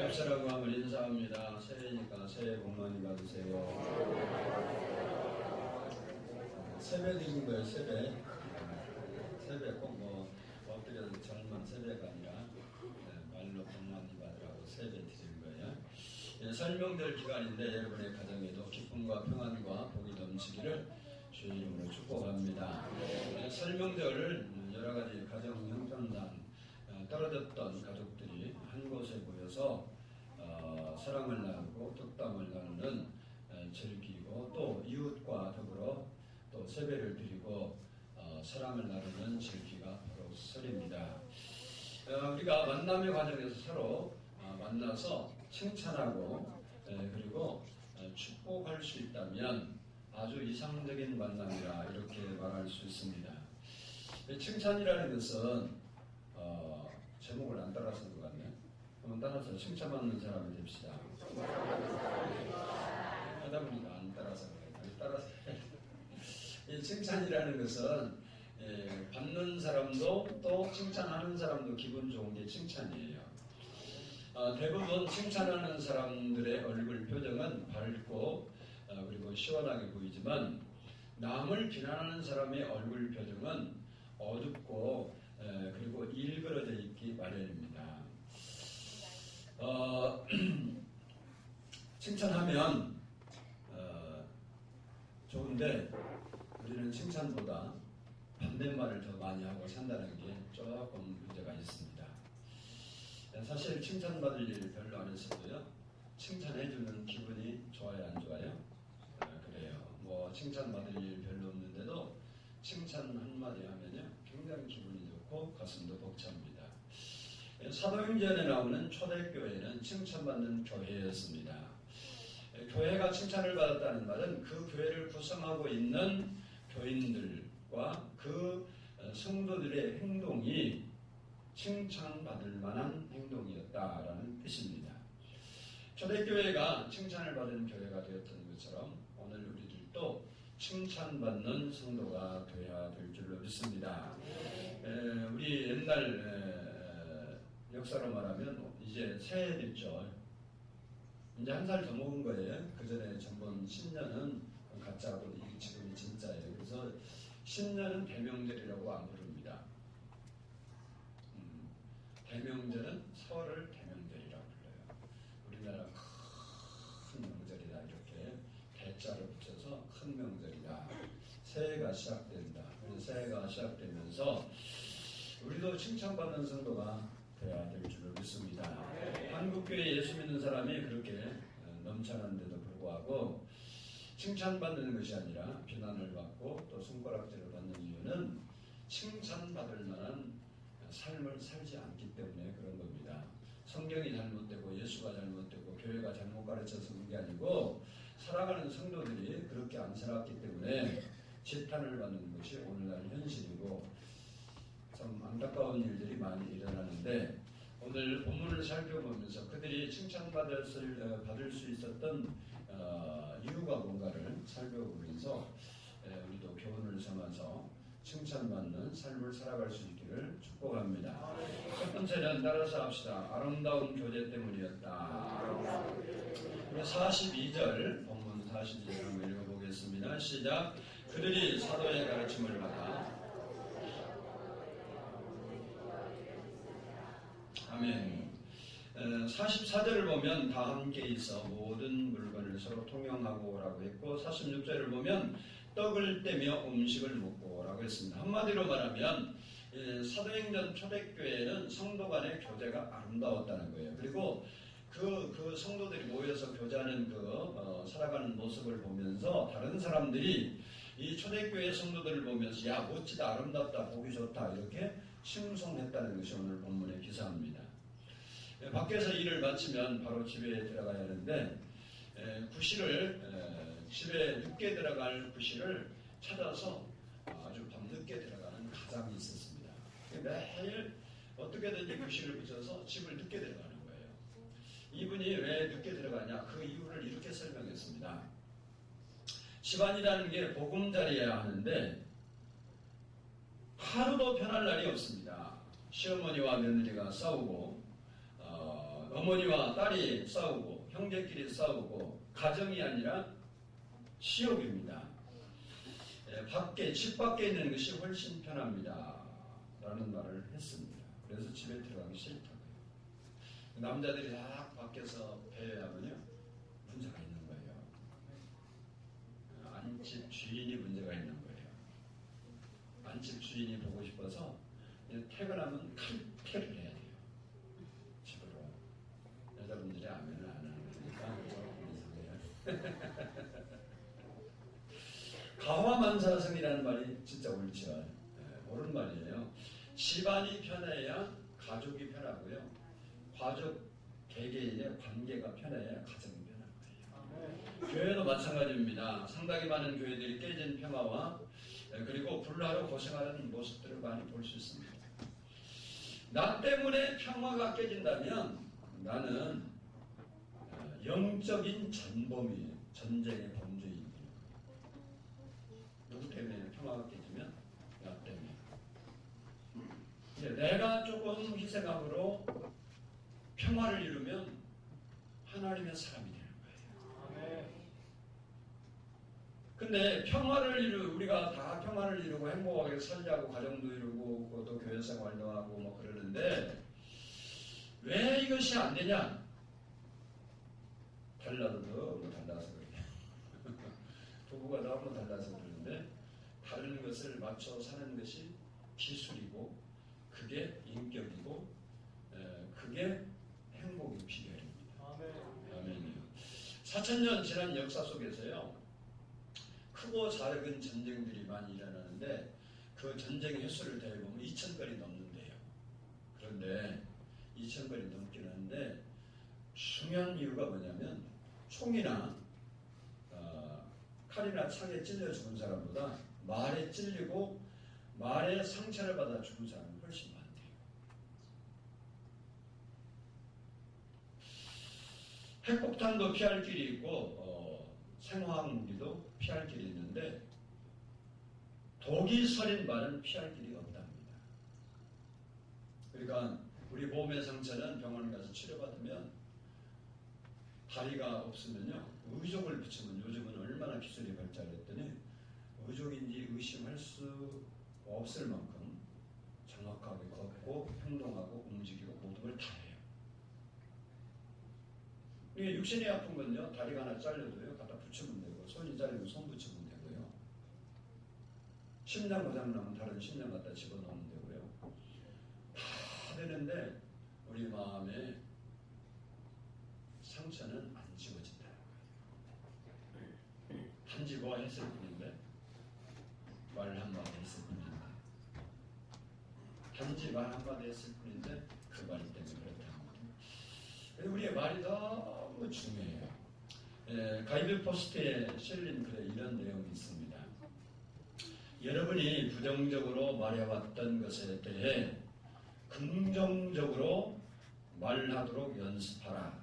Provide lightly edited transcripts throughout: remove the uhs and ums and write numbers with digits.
뵙사라고 하면 인사합니다. 새해니까 새해 복 많이 받으세요. 세배 드린 거예요, 세배. 세배 꼭 엎드려서 절만 세배가 아니라 말로 복 많이 받으라고 세배 드린 거예요. 설명될 기간인데 여러분의 가정에도 기쁨과 평안과 복이 넘치기를 주의 이름으로 축복합니다. 설명절을 여러 가지 가정 형편상 떨어졌던 가족들이 한 곳에 모여서 사랑을 나누고 덕담을 나누는 절기이고 또 이웃과 더불어 또 세배를 드리고 사랑을 나누는 절기가 바로 설입니다. 우리가 만남의 과정에서 서로 만나서 칭찬하고 그리고 축복할 수 있다면 아주 이상적인 만남이라 이렇게 말할 수 있습니다. 칭찬이라는 것은 제목을 안 따라서는 것 같네요. 한번 따라서 칭찬받는 사람이 됩시다. 하다 보니까 안 따라서 그래요. 따라서 이 칭찬이라는 것은 받는 사람도 또 칭찬하는 사람도 기분 좋은 게 칭찬이에요. 대부분 칭찬하는 사람들의 얼굴 표정은 밝고 그리고 시원하게 보이지만 남을 비난하는 사람의 얼굴 표정은 어둡고 그리고 일그러져 있기 마련입니다. 칭찬하면 좋은데 우리는 칭찬보다 반대말을 더 많이 하고 산다는 게 조금 문제가 있습니다. 사실 칭찬받을 일 별로 안 했어도요. 칭찬해주는 기분이 좋아요, 안 좋아요? 그래요. 칭찬받을 일 별로 없는데도 칭찬 한마디 하면요. 굉장히 기분이 좋고 가슴도 벅찹니다. 사도행전에 나오는 초대교회는 칭찬받는 교회였습니다. 교회가 칭찬을 받았다는 말은 그 교회를 구성하고 있는 교인들과 그 성도들의 행동이 칭찬받을 만한 행동이었다라는 뜻입니다. 초대교회가 칭찬을 받은 교회가 되었던 것처럼 오늘 우리들도 칭찬받는 성도가 되어야 될 줄로 믿습니다. 우리 옛날 역사로 말하면 이제 새해 됐죠. 이제 한 살 더 먹은 거예요. 그 전에 전번 신년은 가짜고 지금이 진짜예요. 그래서 신년은 대명절이라고 안 부릅니다. 대명절은 설을 대명절이라고 불러요. 우리나라 큰 명절이다 이렇게 대자를 붙여서 큰 명절이다. 새해가 시작된다. 그래서 새해가 시작되면서 우리도 칭찬받는 성도가 되어야 될 줄을 믿습니다. 한국교회 예수 믿는 사람이 그렇게 넘쳐난데도 불구하고 칭찬받는 것이 아니라 비난을 받고 또 손가락질을 받는 이유는 칭찬받을 만한 삶을 살지 않기 때문에 그런 겁니다. 성경이 잘못되고 예수가 잘못되고 교회가 잘못 가르쳐서 그런 게 아니고 살아가는 성도들이 그렇게 안 살았기 때문에 지탄을 받는 것이 오늘날 현실이고 참 안타까운 일들이 많이 일어나는데 오늘 본문을 살펴보면서 그들이 칭찬받을 수 있었던 이유가 뭔가를 살펴보면서 우리도 교훈을 삼아서 칭찬받는 삶을 살아갈 수 있기를 축복합니다. 첫 번째는 따라서 합시다. 아름다운 교제 때문이었다. 42절 본문 42절 한번 읽어보겠습니다. 시작. 그들이 사도의 가르침을 받아 아멘. 44절을 보면 다 함께 있어 모든 물건을 서로 통용하고 라고 했고 46절을 보면 떡을 떼며 음식을 먹고 라고 했습니다. 한마디로 말하면 사도행전 초대교회는 성도 간의 교제가 아름다웠다는 거예요. 그리고 그 성도들이 모여서 교제하는 살아가는 모습을 보면서 다른 사람들이 이 초대교회 성도들을 보면서 야 멋지다 아름답다 보기 좋다 이렇게 칭송했다는 것이 오늘 본문의 기사입니다. 밖에서 일을 마치면 바로 집에 들어가야 하는데 집에 늦게 들어갈 구실을 찾아서 아주 밤늦게 들어가는 가장이 있었습니다. 매일 어떻게든지 구실을 붙여서 집을 늦게 들어가는 거예요. 이분이 왜 늦게 들어가냐 그 이유를 이렇게 설명했습니다. 집안이라는 게 보금자리여야 하는데 하루도 편할 날이 없습니다. 시어머니와 며느리가 싸우고 어머니와 딸이 싸우고 형제끼리 싸우고 가정이 아니라 지옥입니다. 밖에 집 밖에 있는 것이 훨씬 편합니다. 라는 말을 했습니다. 그래서 집에 들어가기 싫다고요. 남자들이 다 밖에서 배회하면요 문제가 있는 거예요. 안집 주인이 문제가 있는 거예요. 안집 주인이 보고 싶어서 퇴근하면 칼퇴를 해야 돼요. 집으로. 여자분들이 아멘을 안 하는 거니까 이상해요. 가화만사성이라는 말이 진짜 옳죠. 옳은 말이에요. 집안이 편해야 가족이 편하고요. 가족 개개인의 관계가 편해야 가정이 편한 거예요. 교회도 마찬가지입니다. 상당히 많은 교회들이 깨진 평화와 그리고 불화로 고생하는 모습들을 많이 볼 수 있습니다. 나 때문에 평화가 깨진다면 나는 영적인 전범이에요. 전쟁의 범죄입니다. 누구 때문에 평화가 깨지면? 나 때문에. 내가 조금 희생함으로 평화를 이루면 하나님의 사람이 되는 거예요. 근데 우리가 다 평화를 이루고 행복하게 살자고 가정도 이루고 또 교회 생활도 하고 뭐 그러는데 왜 이것이 안 되냐? 달라도 너무 달라서 그래요. 부부가 너무 달라서 그러는데 다른 것을 맞춰 사는 것이 기술이고 그게 인격이고 그게 행복의 비결입니다. 아멘이요. 4,000년 지난 역사 속에서요. 크고 작은 전쟁들이 많이 일어나는데 그 전쟁의 횟수를 대보면 2,000건이 넘는데요. 그런데 2,000건이 넘긴 하는데 중요한 이유가 뭐냐면 총이나 칼이나 창에 찔려 죽은 사람보다 말에 찔리고 말에 상처를 받아 죽은 사람이 훨씬 많대요. 핵폭탄도 피할 길이 있고 생화학 무기도 피할 길이 있는데 독이 서린 말은 피할 길이 없답니다. 그러니까 우리 몸의 상처는 병원에 가서 치료받으면 다리가 없으면요 의족을 붙이면 요즘은 얼마나 기술이 발달했더니 의족인지 의심할 수 없을 만큼 정확하게 걷고 행동하고 움직이고 모든 걸 다 해요. 이게 육신이 아픈 건요 다리가 하나 잘려도요 갖다 붙이면 되고 손이 잘리면 손 붙이면 되고요. 심장 고장 나면 다른 심장 갖다 집어넣으면 되고요. 다 되는데 우리 마음에 상처는 안 지워진다는 거예요. 한지고 했을 뿐인데 말 한마디 했을 뿐인데 단지 말 한마디 했을 뿐인데 그 말 때문에 그렇다는 거예요. 우리의 말이 너무 중요해요. 가이드 포스트에 실린 글에 이런 내용이 있습니다. 여러분이 부정적으로 말해왔던 것에 대해 긍정적으로 말하도록 연습하라.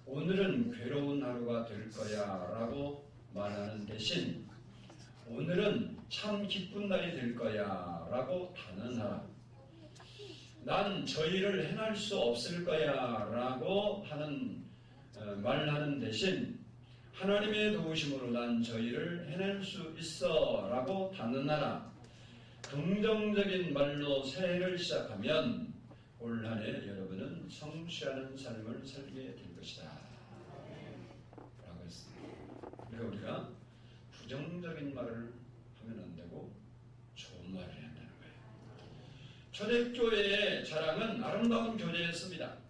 오늘은 괴로운 하루가 될 거야 라고 말하는 대신 오늘은 참 기쁜 날이 될 거야 라고 단언하라. 난 저 일을 해낼 수 없을 거야 라고 말하는 대신 하나님의 도우심으로 난 저 일을 해낼 수 있어 라고 단언하라. 긍정적인 말로 새해를 시작하면 올 한 해 여러분은 성취하는 삶을 살게 될 것이다 라고 했습니다. 그러니까 우리가 부정적인 말을 하면 안 되고 좋은 말을 해야 한다는 거예요. 초대교회의 자랑은 아름다운 교제였습니다.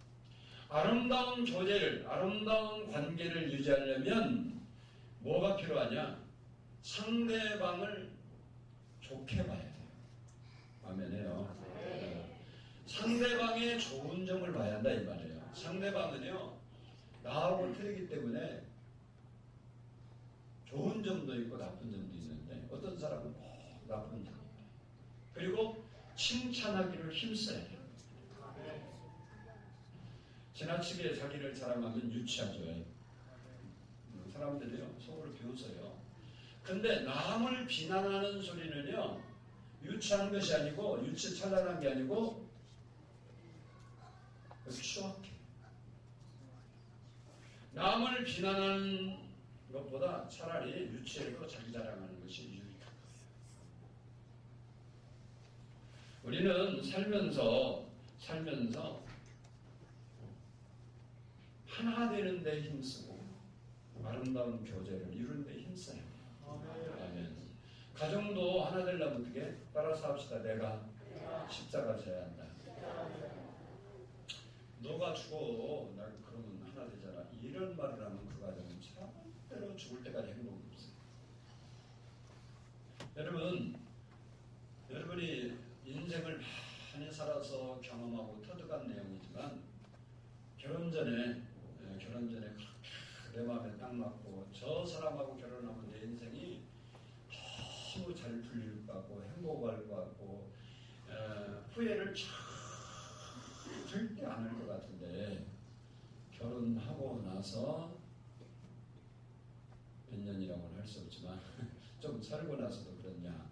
아름다운 교제를, 아름다운 관계를 유지하려면 뭐가 필요하냐? 상대방을 좋게 봐야 돼요. 아멘해요. 상대방의 좋은 점을 봐야 한다 이 말이에요. 상대방은요 나하고 틀리기 때문에 좋은 점도 있고 나쁜 점도 있는데 어떤 사람은 나쁜 점이 있다. 그리고 칭찬하기를 힘써야 돼요. 지나치게 자기를 자랑하면 유치하죠. 사람들이요 속으로 비웃어요. 근데 남을 비난하는 소리는요 유치한 것이 아니고 유치 찬란한 게 아니고 추악해. 남을 비난하는 것보다 차라리 유치해도 자기 자랑하는 것이 유익하다. 우리는 살면서 하나 되는 데 힘쓰고 아름다운 교제를 이루는 데 힘써야 해요. 아멘. 가정도 하나 되려면 어떻게? 따라서 합시다. 내가 십자가 져야 한다. 너가 죽어. 나 그러면 하나 되잖아. 이런 말을 하면 그 가정은 절대로 죽을 때까지 행복이 없어요. 여러분이 인생을 많이 살아서 경험하고 터득한 내용이지만 결혼 전에 그렇게 내 마음에 딱 맞고 저 사람하고 결혼하면 내 인생이 너무 잘 풀릴 것 같고 행복할 것 같고 후회를 절대 안 할 것 같은데 결혼하고 나서 몇 년이라고는 할 수 없지만 좀 살고 나서도 그렇냐.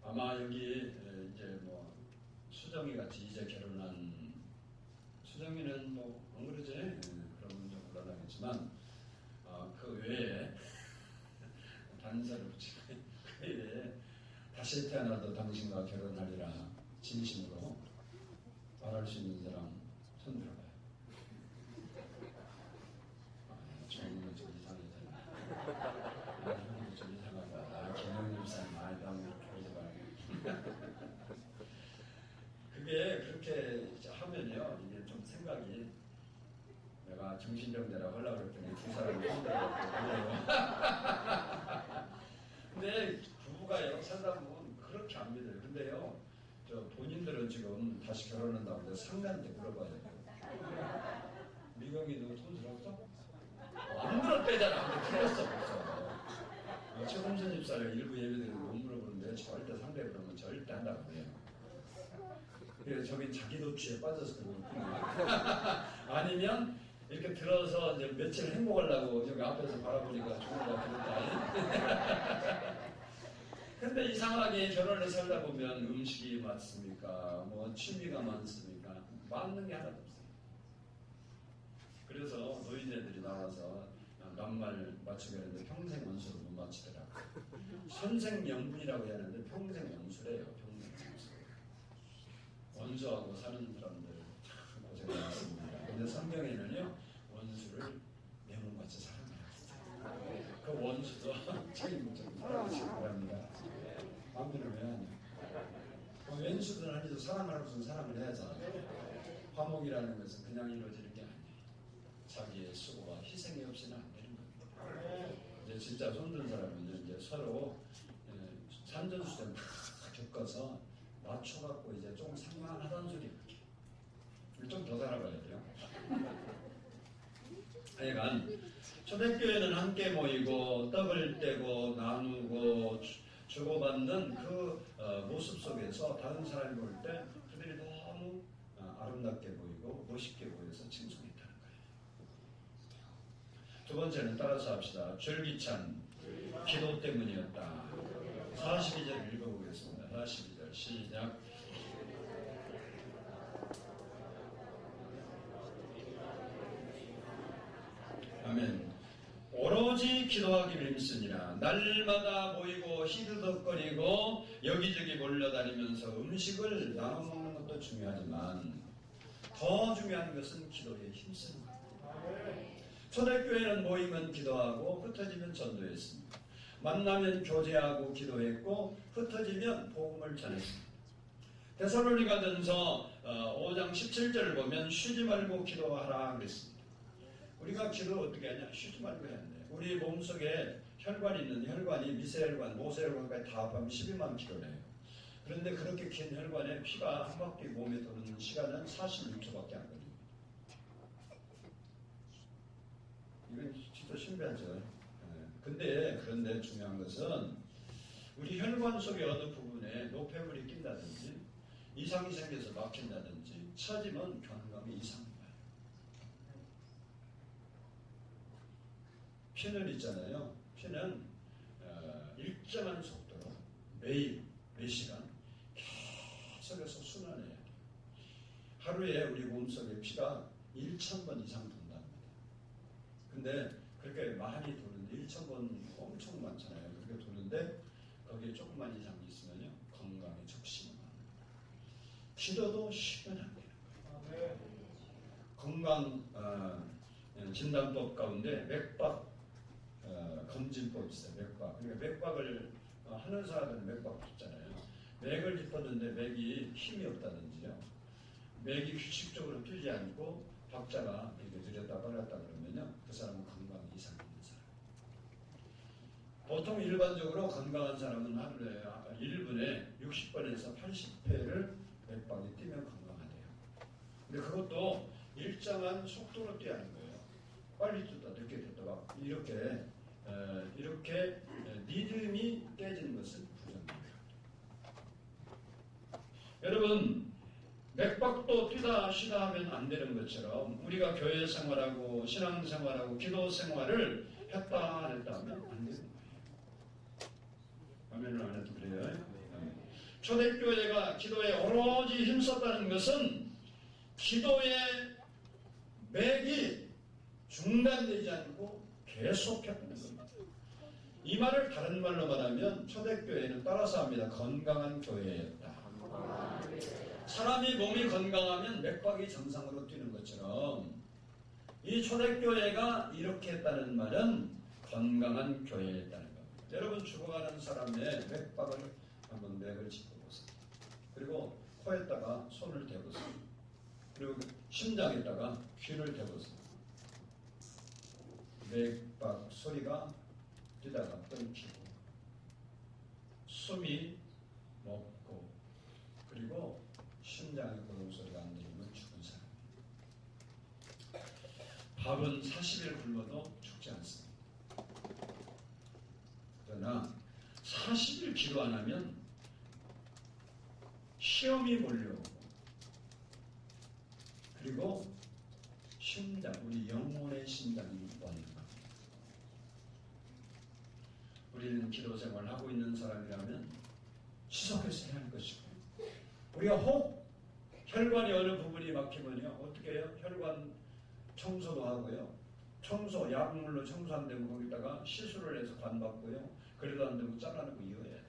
아마 여기 이제 뭐 수정이 같이 이제 결혼한 수정이는 뭐 안 그러지? 그러면 좀 곤란하겠지만 그 외에 단서를 붙이고 그 외에 다시 태어나도 당신과 결혼하리라 진심으로 말할 수 있는 사람 손 들어봐요. 좋은 거 좀 이상하잖아. 좀 이상하다. 김영일사님 말도 안 그러지 그게 그렇게 하면요, 이게 좀 생각이 내가 정신병자라고 하려고 그랬더니 두 사람이 힘들어요. 근데 부부가 여러 살다 보면 그렇게 안 믿어요. 근데요, 본인들은 지금 다시 결혼한다고 해서 상대한테 물어봐야 돼요. 미경이 너 돈 들었어? 안 들었대잖아. 안 들었어 벌써. 최범선 집사가 일부 예배드리고 못 물어보는데 절대 상대 그러면 절대 한다고 그래요. 그래서 저기 자기 도취에 빠져서 그러고 아니면 이렇게 들어서 이제 며칠 행복하려고 여기 앞에서 바라보니까 좋은 거 같은데 근데 이상하게 결혼을 살다 보면 음식이 맞습니까? 뭐 취미가 많습니까? 맞는 게 하나도 없어요. 그래서 노인네들이 나와서 낱말 맞추게 하는데 평생 원수를 못 맞추더라고요. 선생명분이라고 해야 하는데 평생 원수래요. 평생 원수. 원수하고 사는 사람들 참 고생 많습니다. 근데 성경에는요, 원수를 내 몸같이 사랑하라. 그 원수도 책임을 사랑하시기 바랍니다. 마음대로 왜 하냐? 왼수든 아니도 사랑하는 것은 사랑을 해야잖아요. 화목이라는 것은 그냥 이루어지는 게 아니에요. 자기의 수고와 희생이 없이는 안 되는 겁니다. 이제 진짜 손든 사람은 이제 서로 산전수전 다 겪어서 맞춰갖고 이제 좀 상만하다는 소리 이렇게 좀 더 살아가야 돼요. 하여간 초대교회는 함께 모이고 떡을 떼고 나누고 주고받는 그 모습 속에서 다른 사람이 볼 때 그들이 너무 아름답게 보이고 멋있게 보여서 칭송했다는 거예요. 두 번째는 따라서 합시다. 줄기찬 기도 때문이었다. 42절 읽어보겠습니다. 42절 시작. 아멘. 오로지 기도하기를 힘쓰니라. 날마다 모이고 히드덕거리고 여기저기 몰려다니면서 음식을 나눠 먹는 것도 중요하지만 더 중요한 것은 기도에 힘쓰는 거예요. 초대교회는 모이면 기도하고 흩어지면 전도했습니다. 만나면 교제하고 기도했고 흩어지면 복음을 전했습니다. 데살로니가전서 5장 17절을 보면 쉬지 말고 기도하라 그랬습니다. 우리가 기도 어떻게 하냐? 쉬지 말고 해야 돼. 우리 몸속에 혈관이 있는 혈관이 미세혈관, 모세혈관까지 다 합하면 12만 킬로래요. 그런데 그렇게 긴 혈관에 피가 한 바퀴 몸에 도는 시간은 46초밖에 안 걸립니다. 이건 진짜 신비하죠. 그런데 중요한 것은 우리 혈관 속의 어느 부분에 노폐물이 낀다든지 이상이 생겨서 막힌다든지 처지면 경감이 이상한 거예요. 피는 있잖아요. 피는 일정한 속도로 매일 몇 시간 계속해서 순환해야 돼요. 하루에 우리 몸속에 피가 1,000번 이상 돈답니다. 근데 그렇게 많이 도는데 1,000번 엄청 많잖아요. 그렇게 도는데 거기에 조금만 이상이 있으면요 건강에 적시는 겁니다. 기도도 쉬면 안 돼요. 건강 진단법 가운데 맥박 검진법 있어요. 맥박. 그러니까 맥박을 하는 사람들은 맥박 있잖아요. 맥을 짚었는데 맥이 힘이 없다든지요. 맥이 규칙적으로 뛰지 않고 박자가 이렇게 들였다 빨랐다 그러면요 그 사람은 건강 이상이 있는 사람. 보통 일반적으로 건강한 사람은 하루에 1분에 60번에서 80회를 맥박이 뛰면 건강하대요. 근데 그것도 일정한 속도로 뛰어야 하는 거예요. 빨리 뛰었다 늦게 뛰었다 이렇게 리듬이 깨지는 것은 부정입니다. 여러분 맥박도 뛰다 쉬다 하면 안 되는 것처럼 우리가 교회 생활하고 신앙 생활하고 기도 생활을 했다 안 했다 하면 안 되는 거예요. 아멘을 안 해도 그래요. 초대교회가 기도에 오로지 힘썼다는 것은 기도의 맥이 중단되지 않고 계속했다는 겁니다. 이 말을 다른 말로 말하면 초대교회는 따라서 합니다. 건강한 교회였다. 사람이 몸이 건강하면 맥박이 정상으로 뛰는 것처럼 이 초대교회가 이렇게 했다는 말은 건강한 교회였다는 겁니다. 여러분 죽어가는 사람의 맥박을 한번 맥을 짚어보세요. 그리고 코에다가 손을 대보세요. 그리고 심장에다가 귀를 대보세요. 맥박 소리가 뛰다가 끊기고 숨이 멎고 그리고 심장의 고동소리가 안 들리면 죽은 사람. 밥은 40일 굶어도 죽지 않습니다. 그러나 40일 기도 안 하면 시험이 몰려오고 그리고 심장, 우리 영혼의 심장이 멎는 겁니다. 우리는 기도 생활을 하고 있는 사람이라면 지속해서 해야 할 것이고 우리가 혹 혈관이 어느 부분이 막히면요 어떻게 해요? 혈관 청소도 하고요. 청소, 약물로 청소 안 되면 거기다가 시술을 해서 관 받고요. 그래도 안 되면 잘라내고 이어야 돼요.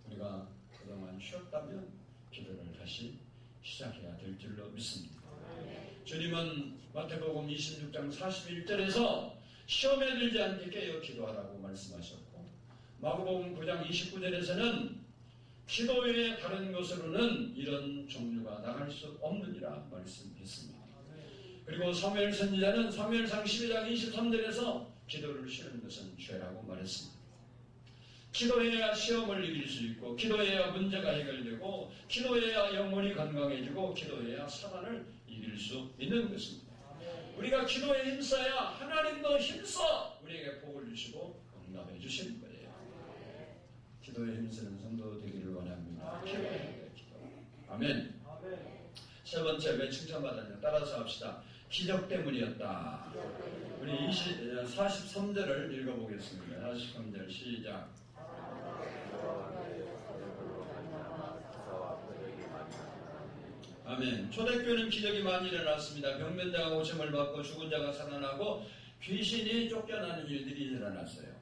우리가 그동안 쉬었다면 기도를 다시 시작해야 될 줄로 믿습니다. 주님은 마태복음 26장 41절에서 시험에 들지 않게 깨어 기도하라고 말씀하셨고 마가복음 9장 29절에서는 기도 외에 다른 것으로는 이런 종류가 나갈 수 없느니라 말씀했습니다. 그리고 사무엘 선지자는 사무엘상 12장 23절에서 기도를 쉬는 것은 죄라고 말했습니다. 기도해야 시험을 이길 수 있고 기도해야 문제가 해결되고 기도해야 영혼이 건강해지고 기도해야 사단을 이길 수 있는 것입니다. 우리가 기도에 힘써야 하나님도 힘써 우리에게 복을 주시고 응답해 주시는 거예요. 기도에 힘쓰는 성도 되기를 원합니다. 기도해 기도. 아멘. 세 번째 왜 칭찬받았냐 따라서 합시다. 기적 때문이었다. 우리 43절을 읽어보겠습니다. 43절 시작. 아멘. 초대교회는 기적이 많이 일어났습니다. 병면자가 고침을 받고 죽은 자가 살아나고 귀신이 쫓겨나는 일들이 일어났어요.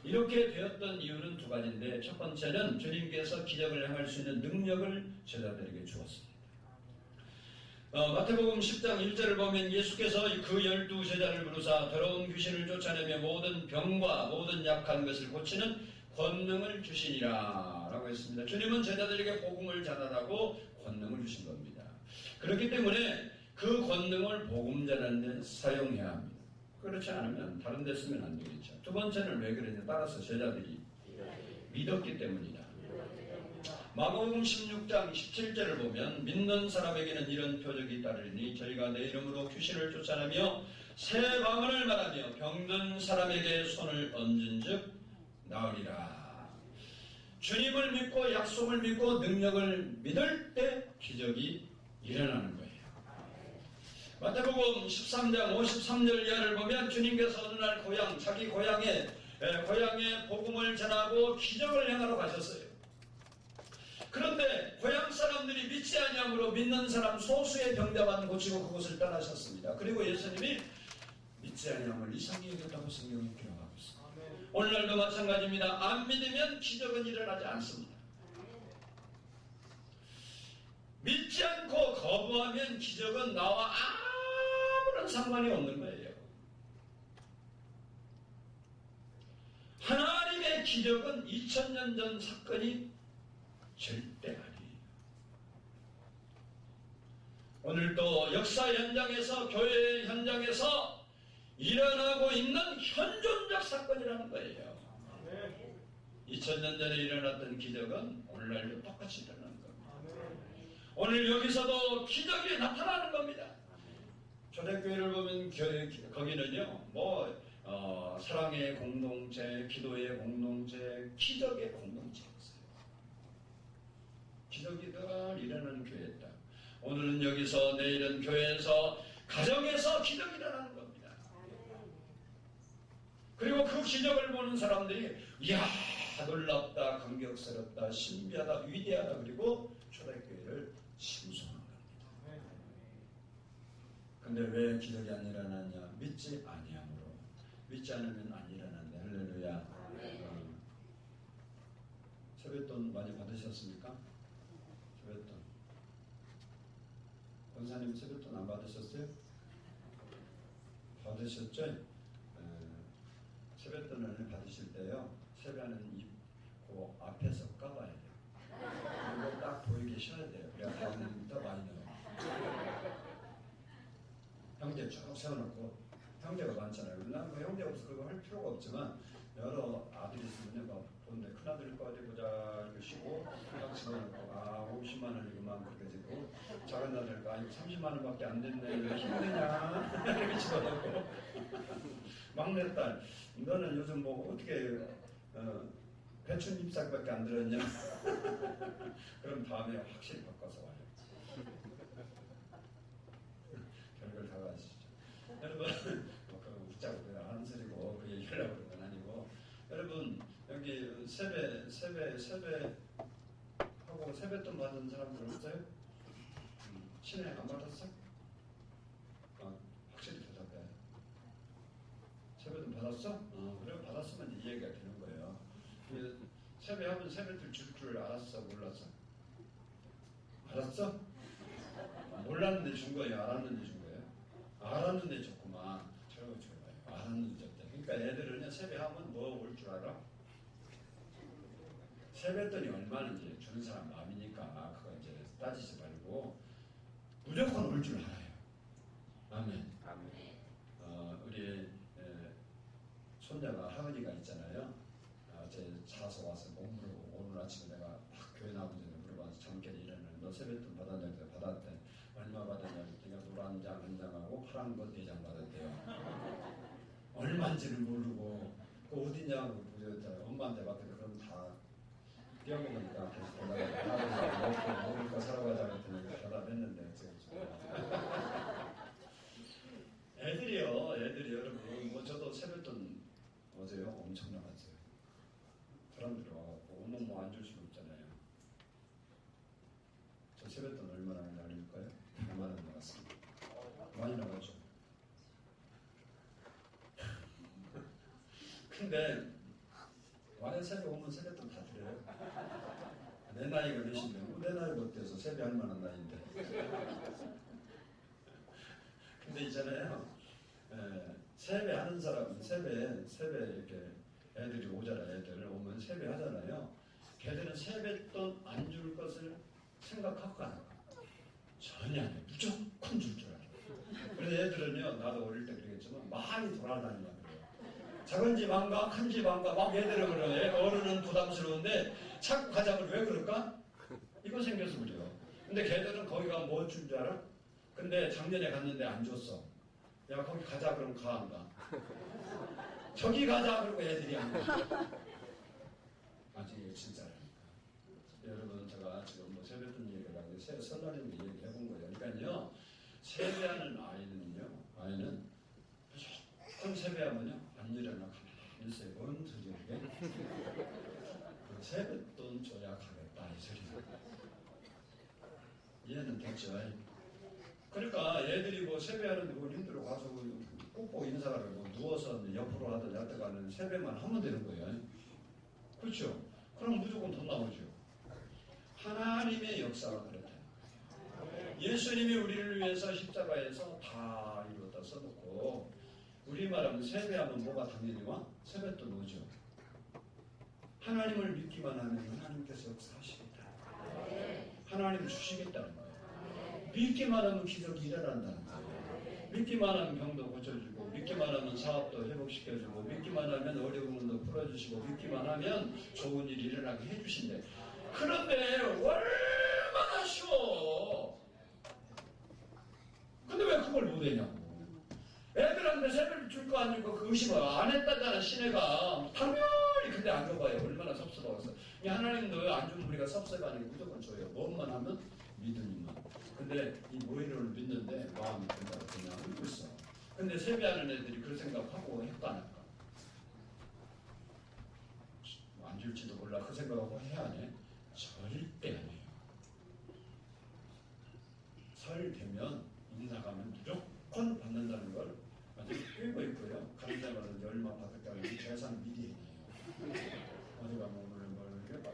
이렇게 되었던 이유는 두 가지인데 첫 번째는 주님께서 기적을 행할 수 있는 능력을 제자들에게 주었습니다. 마태복음 10장 1절을 보면 예수께서 그 12제자를 부르사 더러운 귀신을 쫓아내며 모든 병과 모든 약한 것을 고치는 권능을 주시니라 라고 했습니다. 주님은 제자들에게 복음을 전하라고 권능을 주신 겁니다. 그렇기 때문에 그 권능을 복음 전하는 데 사용해야 합니다. 그렇지 않으면 다른 데 쓰면 안 되겠죠. 두 번째는 왜 그러냐 따라서 제자들이 믿었기 때문이다. 마가복음 16장 17절을 보면 믿는 사람에게는 이런 표적이 따르니 저희가 내 이름으로 귀신을 쫓아내며 새 방언을 말하며 병든 사람에게 손을 얹은 즉 나으리라. 주님을 믿고 약속을 믿고 능력을 믿을 때 기적이 일어나는 거예요. 마태복음 13장 53절 이하를 보면 주님께서 어느 날 자기 고향에 복음을 전하고 기적을 행하러 가셨어요. 그런데 고향 사람들이 믿지 아니함으로 믿는 사람 소수의 병자만 고치고 그곳을 떠나셨습니다. 그리고 예수님이 믿지 아니함을 이상히 여겼다고 성경이 기록하고 있습니다. 오늘날도 마찬가지입니다. 안 믿으면 기적은 일어나지 않습니다. 믿지 않고 거부하면 기적은 나와 아무런 상관이 없는 거예요. 하나님의 기적은 2000년 전 사건이 절대 아니에요. 오늘도 역사 현장에서, 교회 현장에서 일어나고 있는 현존적 사건이라는 거예요. 2000년 전에 일어났던 기적은 오늘날도 똑같이 일어나는 겁니다. 오늘 여기서도 기적이 나타나는 겁니다. 초대교회를 보면 거기는요, 사랑의 공동체, 기도의 공동체, 기적의 공동체였어요. 기적이 늘 일어나는 교회였다. 오늘은 여기서, 내일은 교회에서, 가정에서 기적이 일어나는 겁니다. 그리고 그 기적을 보는 사람들이 이야, 놀랍다, 감격스럽다, 신비하다, 위대하다, 그리고 초대교회를 칭송하는 겁니다. 근데 왜 기적이 안 일어났냐? 믿지 아니함으로. 믿지 않으면 안 일어난다. 할렐루야. 세뱃돈 많이 받으셨습니까? 세뱃돈. 권사님 세뱃돈 안 받으셨어요? 받으셨죠? 세뱃돈을 받으실 때요, 세배하는 그 앞에서 까봐야 돼요. 그리고 딱 보이게 쉬어야 돼요. 그래야 다음부터 많이 넣어요. 형제 쭉 세워놓고, 형제가 많잖아요. 나는 그 형제 없어 그거 할 필요가 없지만, 여러 아들이 있으면 막 보는데 큰아들 거 어디 보자 이렇게 쉬고 딱 집어넣고 50만 원이구만 그렇게 되고, 작은 아들 거 30만 원밖에 안 됐네 왜 힘드냐 이렇게 집어넣고, 막내딸 너는 요즘 뭐 어떻게 배춘 잎사귀밖에 안 들었냐 그럼 다음에 확실히 바꿔서 와요. 별걸 다 가시죠. 여러분 웃자고 그냥 하는 소리고 그 얘기하려고 그런 건 아니고, 여러분 여기 세배 하고 세뱃돈 받은 사람들 없어요? 신에 안 받았어? 확실히 대답해. 세뱃돈 받았어? 그래 받았으면 이 얘기가 되는 거예요. 세배하면 세뱃돈 줄 줄 알았어? 몰랐어? 알았어? 몰랐는데 준 거예요? 알았는데 준 거예요? 알았는데 줬구만. 저러고 줘봐요. 알았는데 줬대. 그러니까 애들은 세배하면 뭐 올 줄 알아? 세뱃돈이 얼마는지 주는 사람 마음이니까 그거 이제 따지지 말고 무조건 올 줄 알아요. 아멘. 우리 손자가 하은이가 있잖아요. 어제 자서 와서 못 물어보고 오늘 아침에 내가 막 교회 나오기 전에 물어봐서 잠결에 일어나는 너 세뱃돈 받았냐? 받았대. 얼마 받았냐? 내가 노란 장 한 장하고 파란 거 4장 받았대요. 얼마인지는 모르고 그 어디냐고 보셨잖아요. 엄마한테 맡겨서 그럼 다 뛰어먹으니까 계속 대답을 먹을 거 사러 가자 그랬더니 대답했는데 애들이요 여러분 뭐 저도 세뱃돈 어제요 엄청 나갔어요. 사람들이 와갖고 어머 안 줄 수는 없잖아요. 저 세뱃돈 얼마 나갔는지 알려줄까요? 100만 원 나갔습니다. 많이 나갔죠. 근데 만약 세배 오면 세뱃돈 다 드려요. 내 나이가 몇인데 내 나이가 어때서 세배할 만한 나이인데. 근데 있잖아요, 세배하는 사람은 세배 이렇게 애들이 오잖아. 애들 오면 세배하잖아요. 걔들은 세뱃돈 안 줄 것을 생각하고 가는 거야. 전혀 안 해. 무조건 줄 줄 알아. 그래서 애들은요, 나도 어릴 때 그러겠지만 많이 돌아다니려고 그래요. 작은 집 안 가, 큰 집 안 가, 막 얘들은 그래. 어른은 부담스러운데 자꾸 가자면 왜 그럴까? 이거 생겨서 그래요. 근데 걔들은 거기 가면 뭐 줄 줄 알아? 근데 작년에 갔는데 안 줬어. 야 거기 가자 그럼 가 안 가? 저기 가자 그러고 애들이 안 가. 아직 진짜라니까. 여러분 제가 지금 뭐 세뱃돈 얘기를 하는데 설날인데 얘기를 해본 거예요. 그러니까요, 세배하는 아이는 무조건 세배하면요 안 일어나 가만히 있어요. 뭔 소리야 이게? 세뱃돈 줘야 가겠다 이 소리야. 이해는 됐죠? 그러니까 애들이 뭐 세배하는데 뭐 힘들어 가서 꾹꾹 인사를 하고 누워서 옆으로 하든 옆에 가는 세배만 하면 되는 거예요. 그렇죠? 그럼 무조건 돈 나오죠. 하나님의 역사가 그렇다. 예수님이 우리를 위해서 십자가에서 다 이루었다 써놓고 우리말하면 세배하면 뭐가 당연히 와? 세뱃돈 오죠. 하나님을 믿기만 하면 하나님께서 역사하시겠다. 하나님 주시겠다는 거예요. 믿기만 하면 기적이 일어난다는 거예요. 믿기만 하면 병도 고쳐주고 믿기만 하면 사업도 회복시켜주고 믿기만 하면 어려운 일도 풀어주시고 믿기만 하면 좋은 일이 일어나게 해주신대. 그런데 얼마나 쉬워. 근데 왜 그걸 못하냐고. 애들한테 세배를 줄 거 아니고 그 의심을 안 했다잖아. 시내가 당연히. 근데 안 줘봐요. 얼마나 섭섭하겠어. 하나님도 안 주면 우리가 섭섭이 아니고 무조건 줘요. 뭐만 하면 믿으니만. 근데 이 모이를 믿는데 마음이 든다고 그냥 믿고 있어. 근데 세배하는 애들이 그런 생각하고 했도 안 할까? 안 줄지도 몰라. 그 생각하고 해야 하네. 절대 안 해요. 설 되면 인사가면 무조건 받는다는 걸 완전히 끌고 있고요. 가는 데마다 얼마 받을까 계산 미리 해요. 어디 가면 오늘 뭘 이렇게 막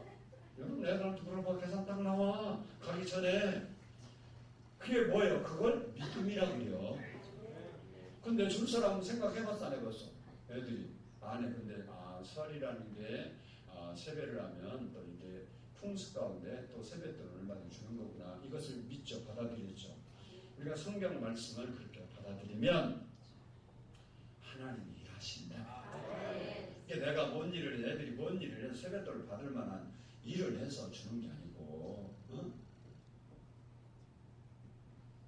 여러분 애들한테 물어봐. 계산 딱 나와. 가기 전에. 그게 뭐예요? 그걸 믿음이라고 그래요. 근데 줄 사람은 생각해봤어 안 해봤어? 애들이 안 해. 근데 설이라는 게 세배를 하면 또 이게 풍습 가운데 또 세뱃돈을 얼마든지 주는 거구나. 이것을 믿죠. 받아들였죠. 우리가 성경 말씀을 그렇게 받아들이면 하나님이 일하신다. 이게 내가 뭔 일을 해, 애들이 뭔 일을 해서 세뱃돈을 받을 만한 일을 해서 주는 게 아니고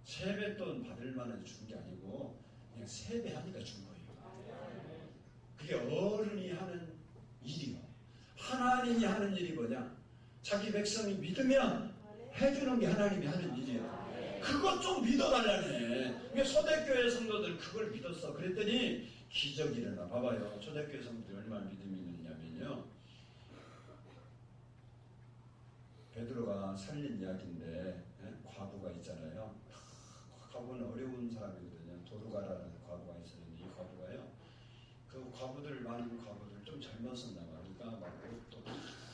세뱃돈 받을 만한 주는 게 아니고 그냥 세배하니까 준 거예요. 그게 어른이 하는 일이요. 하나님이 하는 일이 뭐냐? 자기 백성이 믿으면 해주는 게 하나님이 하는 일이에요. 그것 좀 믿어달라네. 초대교회 성도들 그걸 믿었어. 그랬더니 기적이 일어나. 봐봐요. 초대교회 성도들이 얼마나 믿음이 있느냐면요. 베드로가 살린 이야기인데 과부가 있잖아요. 과부는 어려운 사람이거든요. 도르가라는 과부가 있었는데 이 과부가요. 그 과부들 많은 과부들 좀 젊었었나 봐. 그러니까 막 옷도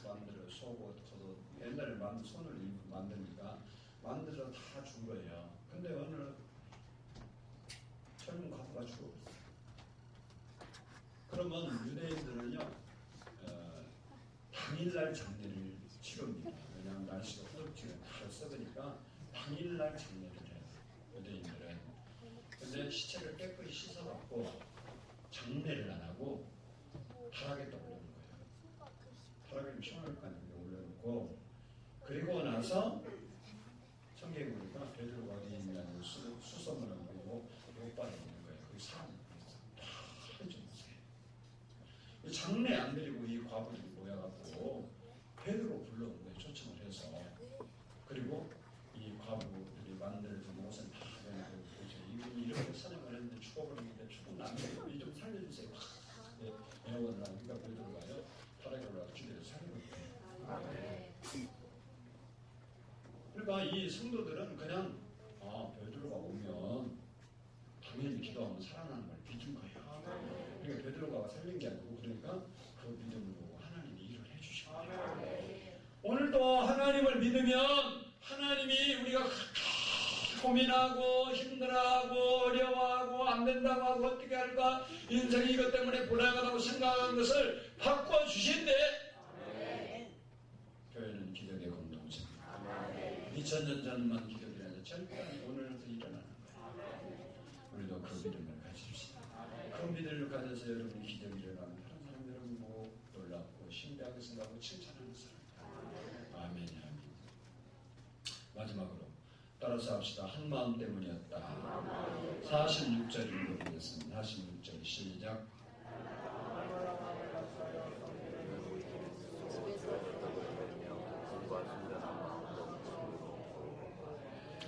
만들어 속옷, 겉옷 옛날에 손을 만드니까 만들어 다 준 거예요. 근데 어느 젊은 과부가 죽어버렸어요. 그러면 유대인들은요 당일날 장례를 치릅니다. 왜냐하면 날씨가 후덥지가 다 썩으니까 당일날 장례를 해요. 유대인들은. 근데 시체를 깨끗이 씻어갖고 장례를 안 하고 타락에다 올려놓은 거예요. 타락에 시원하니까 올려놓고 그리고 나서 성경에 보니까 베드로가 어디 있냐고 수소문을 보고 욕발에 있는 거예요. 거기 사람이 다 해주세요. 장례 안 드리고 이 과부들이 모여갖고 베드로 불러온 거예요. 초청을 해서. 그리고 이 과부들이 만들어진 옷은 다 내놓고 이렇게 사냥을 했는데 죽어버리는데 죽은 남자예요. 이 좀 살려주세요. 애원을 하니까 베드로가요. 타락에 올라가 기대를 살리고 있대요. 그러니까 이 성도들은 그냥 베드로가 오면 당연히 기도하면 살아나는 걸 믿은 거예요. 그러니까 베드로가 살린 게 아니고 그러니까 그 믿음을 보고 하나님이 일을 해주신 거예요. 오늘도 하나님을 믿으면 하나님이 우리가 고민하고 힘들어하고 어려워하고 안 된다고 하고 어떻게 할까 인생이 이것 때문에 불행하다고 생각하는 것을 바꿔주신대. 교회는 기적의 공동체입니다. 2000년 전만 기적이 아니라 절대 오늘부터 일어나는 거예요. 우리도 그 믿음을 가집시다. 그 믿음을 가져서 여러분이 기적이 일어나면 다른 사람 여러분 보고 놀랍고 신비하게 생각하고 칭찬하는 사람. 아멘이 아멘. 마지막으로 따라서 합시다. 한 마음 때문이었다. 46절 읽어보겠습니다. 46절 시작.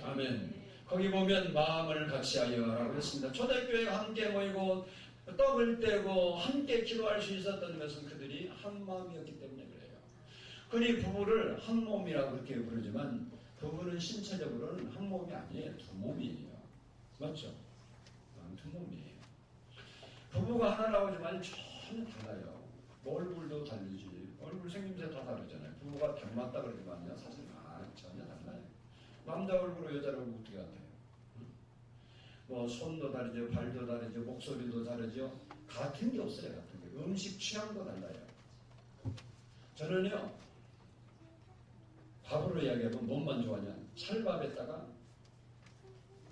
아멘. 거기 보면 마음을 같이하여라고 했습니다. 초대교회가 함께 모이고 떡을 떼고 함께 기도할 수 있었던 것은 그들이 한 마음이었기 때문에 그래요. 그리 부부를 한 몸이라고 그렇게 부르지만 그 부부는 신체적으로는 한 몸이 아니에요. 두 몸이에요. 맞죠? 두 몸이에요. 부부가 하나라고 하지만 전혀 달라요. 얼굴도 다르지. 얼굴 생김새 다 다르잖아요. 부부가 닮았다 그러지만요. 사실 전혀 달라요. 남자 얼굴로 여자 얼굴 어떻게 같아요? 뭐 손도 다르죠. 발도 다르죠. 목소리도 다르죠. 같은 게 없어요. 같은 게. 음식 취향도 달라요. 저는요. 밥으로 이야기하면 뭔만 좋아하냐. 찰밥에다가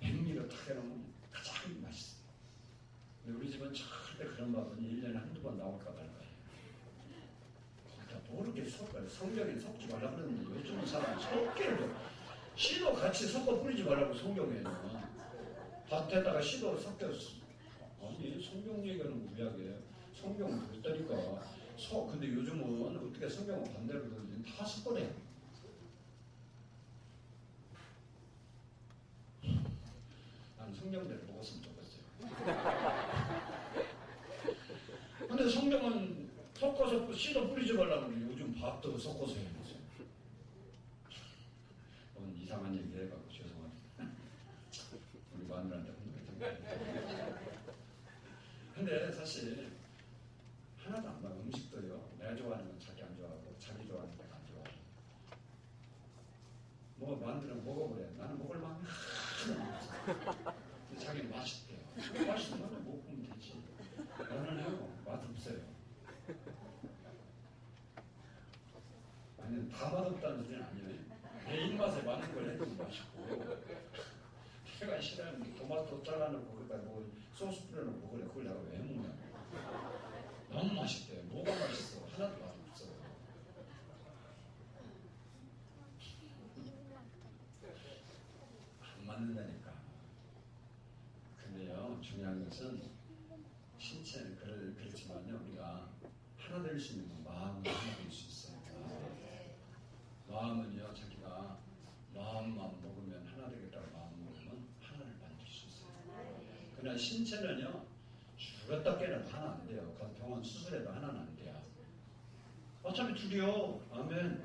백미를 탁 해놓으면 가장 맛있어요. 근데 우리 집은 절대 그런 밥은 1년에 한두 번 나올까 말까 해요. 거기다 뭐 이렇게 섞어요. 성경에 섞지 말라 그러는데 요즘은 사람이 섞여요. 씨도 같이 섞어 뿌리지 말라고 성경에는. 밭에다가 씨도 섞였어. 아니 성경 얘기하는 무리하게 성경은 그랬다니까. 근데 요즘은 어떻게 성경은 반대로 들리지? 다 섞어내요. 난 성경대로 먹었으면 좋겠어요. 근데 성경은 섞어서 씨도 뿌리지 말라고 그러니 요즘 밥도 섞어서 해야지. 이상한 얘기 해가지고 죄송합니다. 우리 마누라한테 혼나겠다. 근데 사실 하나도 안 맞아. 음식도요. 내가 좋아하는 건 자기 안 좋아하고 자기 좋아하는 건 내가 안 좋아하고. 뭐 마누라는 먹어보래. 나는 먹을 마음이 하나도 없어. 근데 자기는 맛있대요. 맛있으면 먹으면 되지. 나는요 맛없어요. 아니 다 맛없다는 소리는 아니에요. 내 입맛에 맞는 걸 해도 맛있고 내가 싫어하는 토마토 잘라놓고 거기다 뭐 소스 뿌려놓고 그래. 그걸 내가 왜 먹냐. 너무 맛있대요. 뭐가 맛있어. 하나도 맛없어. 안 맞는다니까. 근데요 중요한 것은 신체는 그렇지만요 우리가 하나 될 수 있는 건 마음을 하나 될 수 있어요. 마음은요 자기가 마음만 먹으면 하나 되겠다고 마음 먹으면 하나를 만들 수 있어요. 그러나 신체는요 죽었다 깨어나도 하나 안 돼요. 가서 병원 수술해도 하나는 안 돼요. 어차피 둘이요. 아멘.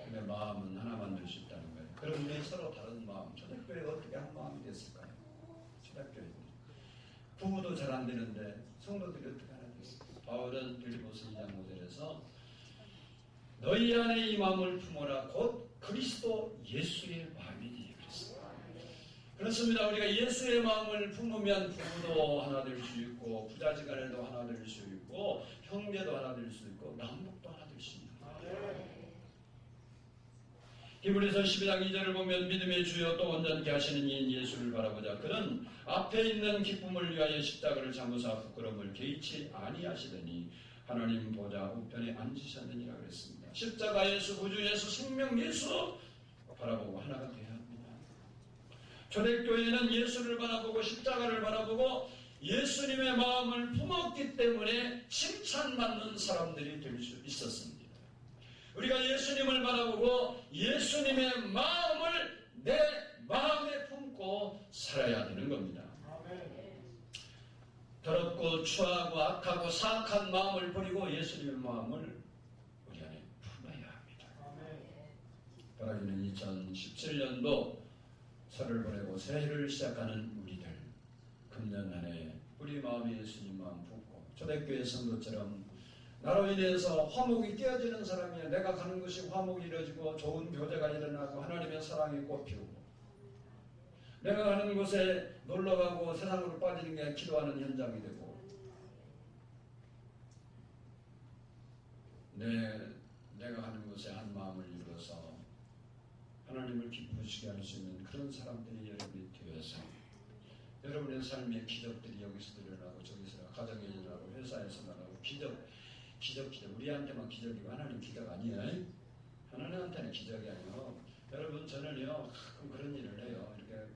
근데 마음은 하나 만들 수 있다는 거예요. 그럼 우리 서로 다른 마음. 초대교회가 어떻게 한 마음이 됐을까요? 초대교회는 부부도 잘 안 되는데 성도들이 어떻게 하나 됐을까요? 바울은 빌립보서 2장 5절에서 너희 안에 이 마음을 품어라 곧 그리스도 예수의 마음이니 그랬습니다. 그렇습니다. 우리가 예수의 마음을 품으면 부부도 하나 될 수 있고 부자지간에도 하나 될 수 있고 형제도 하나 될 수 있고 남북도 하나 될 수 있는 거예요. 히브리서 12장 2절을 보면 믿음의 주여 또 온전케 하시는 이인 예수를 바라보자. 그는 앞에 있는 기쁨을 위하여 십자가를 잠으사 부끄러움을 개의치 아니하시더니 하나님 보좌 우편에 앉으셨느니라 그랬습니다. 십자가 예수, 구주 예수, 생명 예수 바라보고 하나가 되어야 합니다. 초대교회는 예수를 바라보고 십자가를 바라보고 예수님의 마음을 품었기 때문에 칭찬받는 사람들이 될 수 있었습니다. 우리가 예수님을 바라보고 예수님의 마음을 내 마음에 품고 살아야 되는 겁니다. 더럽고 추하고 악하고 사악한 마음을 버리고 예수님의 마음을 우리 안에 품어야 합니다. 바라기는 2017년도 설을 보내고 새해를 시작하는 우리들 금년 안에 우리 마음에 예수님 마음 품고 초대교회 성도처럼 나로 인해서 화목이 깨어지는 사람이야. 내가 가는 것이 화목이 이루어지고 좋은 교제가 일어나고 하나님의 사랑이 꽃피우고 내가 가는 곳에 놀러가고 세상으로 빠지는 게 기도하는 현장이 되고 내가 가는 곳에 한 마음을 이루어서 하나님을 기쁘시게 할 수 있는 그런 사람들이 여러분이 되어서 여러분의 삶의 기적들이 여기서 일어나고 저기서 가정에 일어나고 회사에서 일어나고 기적 우리한테만 기적이고 하나님 기적 아니에요. 하나님한테는 기적이 아니에요. 여러분 저는요 가끔 그런 일을 해요. 이렇게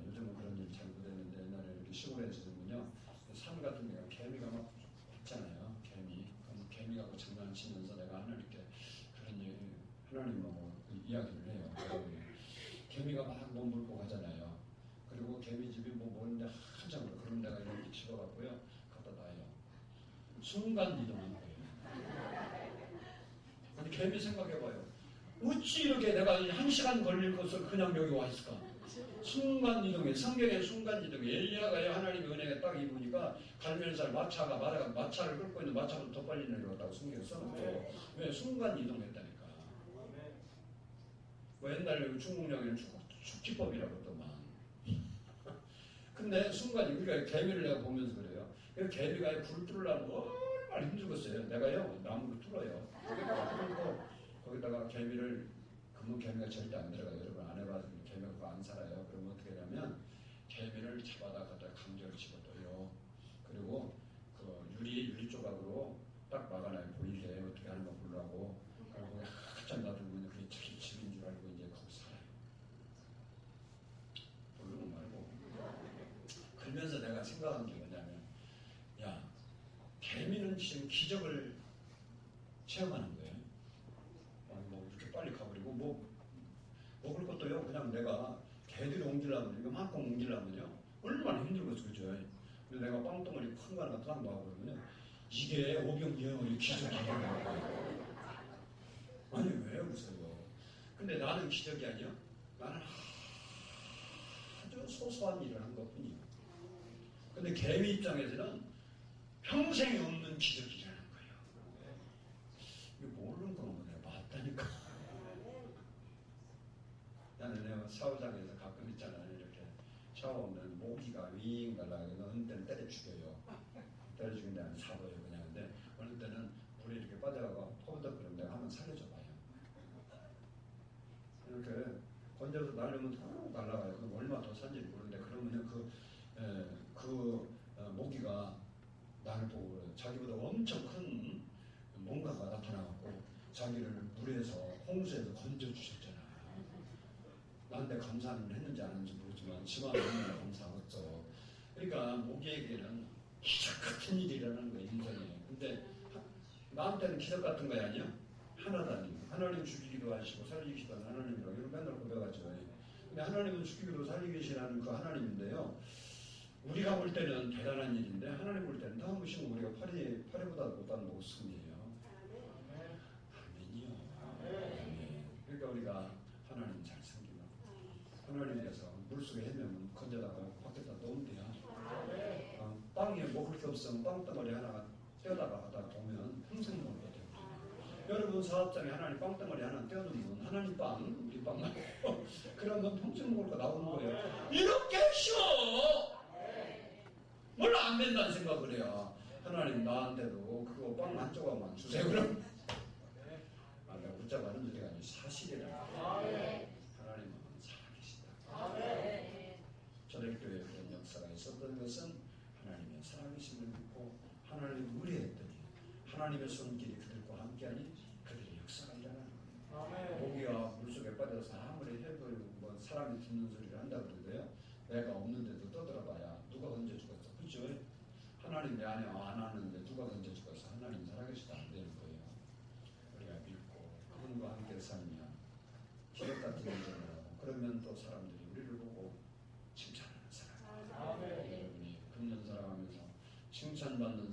요즘은 그런 일 잘 못했는데 옛날에 이렇게 시골에서는요 산 같은 데가 개미가 막 있잖아요. 그럼 개미하고 장난치면서 내가 하나님께 그런 얘기 하나님하고 이야기를 해요. 개미가 막 몸불고 가잖아요. 그리고 개미 집이 뭐 모는데 한참 그런 데가 이렇게 집어갖고요 갖다 놔요. 순간 이동한 거예요. 근데 개미 생각해봐요. 어찌 이렇게 내가 1시간 걸릴 것을 그냥 여기 와 있을까? 순간이동에, 성경의 순간이동에 엘리야가 하나님의 은혜가 딱 입으니까 갈멜살 마차를 끌고 있는 마차보다 더 빨리 내려갔다고 성경에 써놨죠. 왜? 순간이동했다니까. 뭐 옛날에 중국령에는 축지법이라고 했더만. 근데 순간이, 우리가 개미를 내가 보면서 그래요. 그 개미가 불 뚫으려면 얼마나 힘들겠어요. 내가요, 나무를 뚫어요. 뚫고 거기다가 개미를, 그러면 개미가 절대 안 들어가요. 여러분 안 해봐서 개미가 그거 안 살아요. 그러면 어떻게 하냐면 개미를 잡아다 갖다 강제로 집어넣어요. 그리고 그 유리 조각으로 딱 막아놔요. 보이게 어떻게 하는 거 보려고. 그리고 한참 놔두면 그게 자기 집인 줄 알고 이제 거기 살아요. 모르는 말고. 그러면서 내가 생각한 게 뭐냐면, 야, 개미는 지금 기적을 체험하는 거예요. 뭐 이렇게 빨리 가버리고 먹을 것도요. 그냥 내가 개들이 옮기려면 이거만큼 옮기려면요 얼마나 힘들겠어, 그죠? 근데 내가 빵덩어리 큰 거 하나 딱 놔버리면요 이게 오병이어의 기적이에요. 아니 왜 웃어요? 근데 나는 기적이 아니야. 나는 아주 소소한 일을 한 것뿐이에요. 근데 개미 입장에서는 평생이 없는 기적이라는 거예요. 이거 모르는 거면 내가 봤다니까. 나는 내가 샤워장에서 가끔 있잖아요. 이렇게 샤워하면 모기가 윙 날라가서 어느 때는 때려 죽여요. 때려 죽이는데 안 사버요 그냥. 근데 어느 때는 물에 이렇게 빠져가고 토닥거리면 내가 한번 살려줘 봐요. 이렇게 건져서 날리면 툭 날라가요. 그럼 얼마 더 산지 모르는데 그러면은 모기가 나를 보고 자기보다 엄청 큰 뭔가가 나타나갖고 자기를 물에서 홍수에서 건져주셨잖아. 나한테 감사는 했는지 안 했는지 모르지만 지만 너무나 감사하겠죠. 그러니까 모기에게는 기적 같은 일이 일어나는 거야 인생에. 근데 나한테는 기적 같은 거 아니야? 하나도 아니고 하나님 죽이기도 하시고 살리기도 하는 하나님이라고 이런 맨날 고백하죠. 근데 하나님은 죽이기도 살리기시라는 그 하나님인데요. 우리가 볼 때는 대단한 일인데 하나님 볼 때는 너무시면 우리가 파리보다 못한 목숨이에요. 아멘이요. 아멘. 그러니까 우리가 하나님 잘 섬기고 하나님께서 물속에 헤매면 건져다가 밖에다 놓으면 돼요. 빵에 먹을 게 없으면 빵덩어리 하나 떼어다가 갖다 보면 평생 먹을 거 돼요. 여러분 사업장에 하나님 빵덩어리 하나 떼어놓으면 하나님 빵, 우리 빵 말고 그러면 평생 먹을 거 나오는 거예요. 이렇게 쉬워! 뭘 안 된다는 생각을 해요. 하나님 나한테도 그거 빵 한 조각만 주세요. 그럼 내가 붙잡아 하는 소리가 아니고 사실이라는 거예요. 하나님은 살아계시다. 초대교회에 그런 역사가 있었던 것은 하나님의 살아계심을 믿고 하나님 의뢰했더니 하나님의 손길이 그들과 함께하니 그들의 역사가 일어나는 거예요. 모기가 물속에 빠져서 아무리 해도 뭐 사람이 듣는 소리를 한다고 그러는데요. 내가 없는데도 떠들어봐야 누가 던져 죽었어. 그렇죠? 하나님 내 안에 안 하는데 누가 던져 죽었어. 하나님 살아계시다 안 되는 거예요. 우리가 믿고 그분과 함께 살면 기적 같은 일을 하고 그러면 또 사람들이 우리를 보고 칭찬하는 사람. 여러분이 금년 살아가면서 칭찬받는